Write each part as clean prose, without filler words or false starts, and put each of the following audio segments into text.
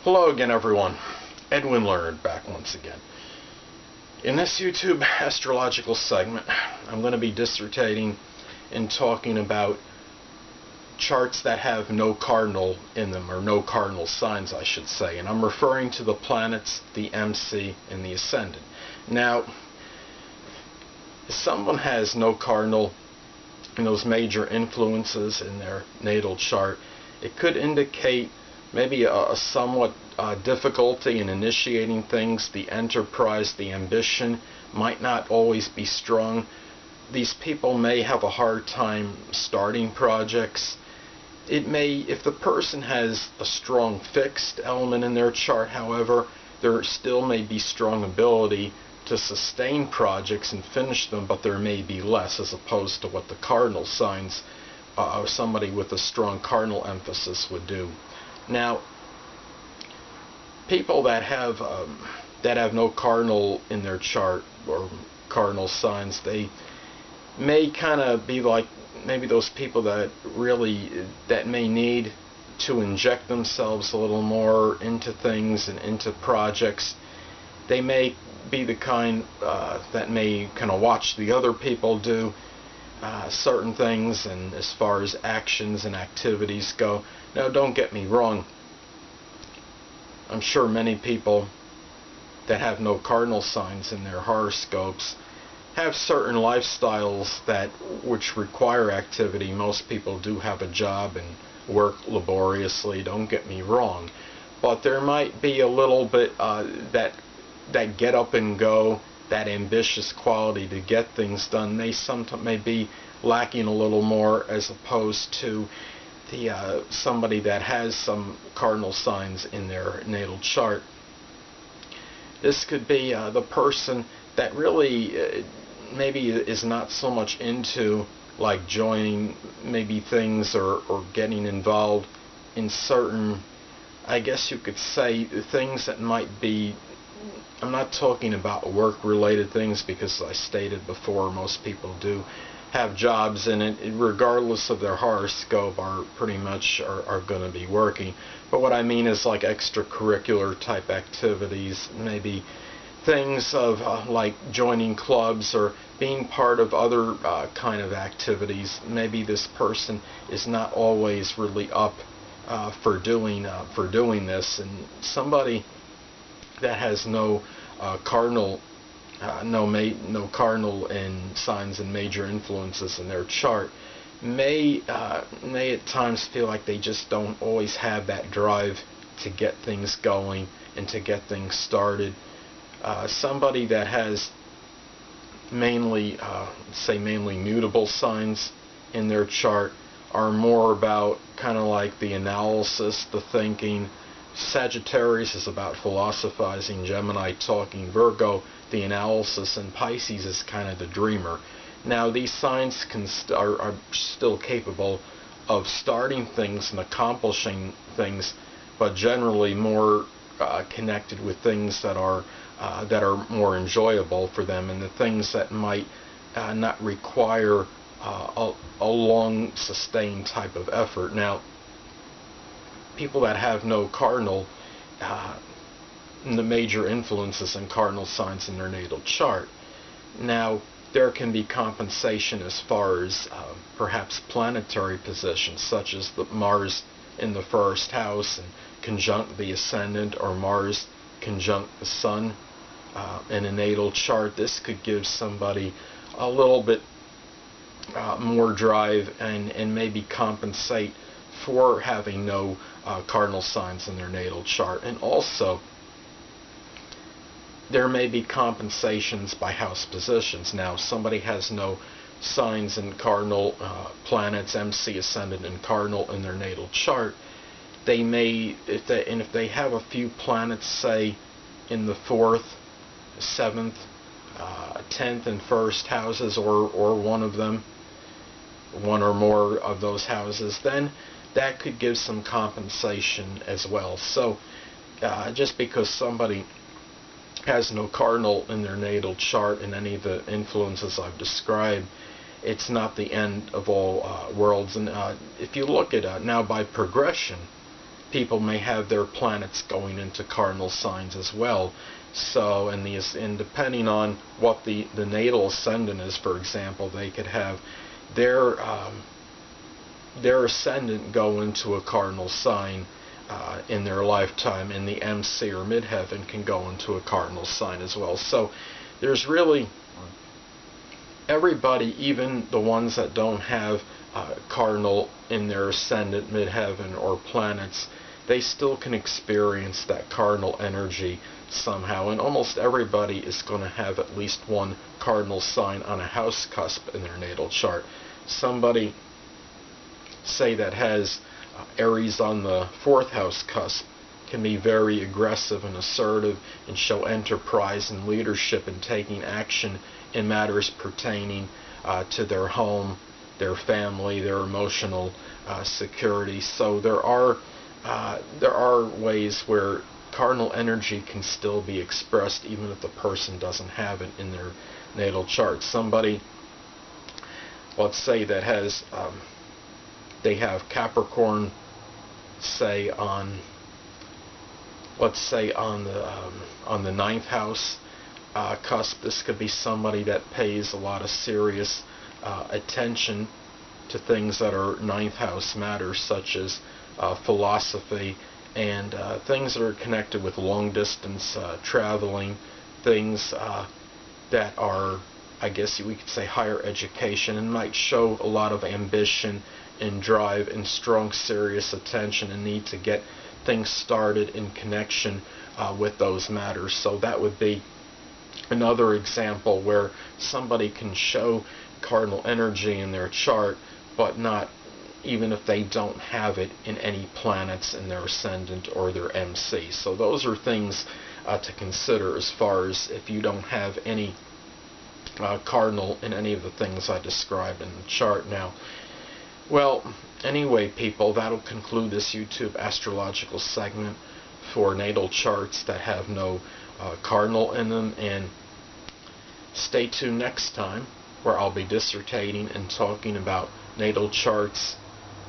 Hello again, everyone. Edwin Learnard back once again. In this YouTube astrological segment, I'm going to be dissertating and talking about charts that have no cardinal in them, or no cardinal signs, I should say. And I'm referring to the planets, the MC, and the Ascendant. Now, if someone has no cardinal in those major influences in their natal chart, it could indicate maybe a somewhat difficulty in initiating things. The enterprise, the ambition might not always be strong. These people may have a hard time starting projects. It may, if the person has a strong fixed element in their chart, however, there still may be strong ability to sustain projects and finish them, but there may be less, as opposed to what the cardinal signs of somebody with a strong cardinal emphasis would do. Now, people that have no cardinal in their chart, or cardinal signs, they may kind of be like maybe those people that may need to inject themselves a little more into things and into projects. They may be the kind that may kind of watch the other people do certain things, and as far as actions and activities go. Now, don't get me wrong, I'm sure many people that have no cardinal signs in their horoscopes have certain lifestyles which require activity. Most people do have a job and work laboriously, don't get me wrong, but there might be a little bit that get up and go, that ambitious quality to get things done, they sometimes may be lacking a little more, as opposed to the somebody that has some cardinal signs in their natal chart. This could be the person that really maybe is not so much into like joining maybe things or getting involved in certain, I guess you could say, things that might be, I'm not talking about work-related things, because as I stated before, most people do have jobs in it, regardless of their horoscope, are pretty much are going to be working. But what I mean is like extracurricular type activities, maybe things of like joining clubs or being part of other kind of activities. Maybe this person is not always really up for doing this, and somebody that has no cardinal no cardinal and signs and major influences in their chart may at times feel like they just don't always have that drive to get things going and to get things started. Somebody that has mainly mutable signs in their chart are more about kind of like the analysis, the thinking. Sagittarius is about philosophizing, Gemini talking, Virgo the analysis, and Pisces is kind of the dreamer. Now, these signs are still capable of starting things and accomplishing things, but generally more connected with things that are more enjoyable for them, and the things that might not require a long sustained type of effort. Now, people that have no cardinal, the major influences and cardinal signs in their natal chart. Now, there can be compensation as far as perhaps planetary positions, such as the Mars in the first house and conjunct the Ascendant, or Mars conjunct the Sun in a natal chart. This could give somebody a little bit more drive and maybe compensate for having no cardinal signs in their natal chart. And also, there may be compensations by house positions. Now, if somebody has no signs in cardinal planets, MC, Ascendant, and cardinal in their natal chart, they may, if they have a few planets, say in the 4th, 7th, 10th, and 1st houses, or one of them, one or more of those houses, then that could give some compensation as well. So just because somebody has no cardinal in their natal chart in any of the influences I've described, it's not the end of all worlds. And if you look at now by progression, people may have their planets going into cardinal signs as well. So, and depending on what the natal ascendant is, for example, they could have their ascendant go into a cardinal sign in their lifetime, and the MC or midheaven can go into a cardinal sign as well. So there's really everybody, even the ones that don't have cardinal in their ascendant, midheaven, or planets, they still can experience that cardinal energy somehow, and almost everybody is going to have at least one cardinal sign on a house cusp in their natal chart. Somebody, say, that has Aries on the 4th house cusp can be very aggressive and assertive and show enterprise and leadership and taking action in matters pertaining to their home, their family, their emotional security. So there are ways where cardinal energy can still be expressed even if the person doesn't have it in their natal chart. Somebody, let's say, that has they have Capricorn, say on the 9th house cusp. This could be somebody that pays a lot of serious attention to things that are 9th house matters, such as philosophy and things that are connected with long distance traveling, things that are, I guess we could say, higher education, and might show a lot of ambition and drive and strong serious attention and need to get things started in connection with those matters. So that would be another example where somebody can show cardinal energy in their chart, but not even if they don't have it in any planets in their ascendant or their MC. So those are things to consider as far as if you don't have any cardinal in any of the things I described in the chart. Now, well, anyway, people, that'll conclude this YouTube astrological segment for natal charts that have no cardinal in them, and stay tuned next time where I'll be dissertating and talking about natal charts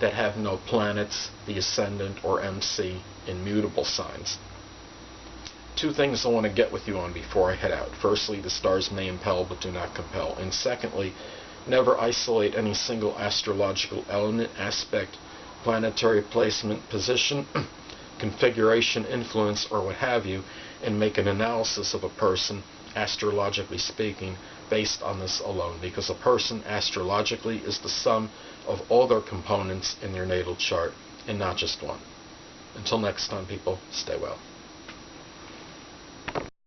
that have no planets, the ascendant, or MC in mutable signs. Two things I want to get with you on before I head out. Firstly, the stars may impel but do not compel. And secondly, never isolate any single astrological element, aspect, planetary placement, position, configuration, influence, or what have you, and make an analysis of a person, astrologically speaking, based on this alone, because a person astrologically is the sum of all their components in their natal chart and not just one. Until next time, people, stay well.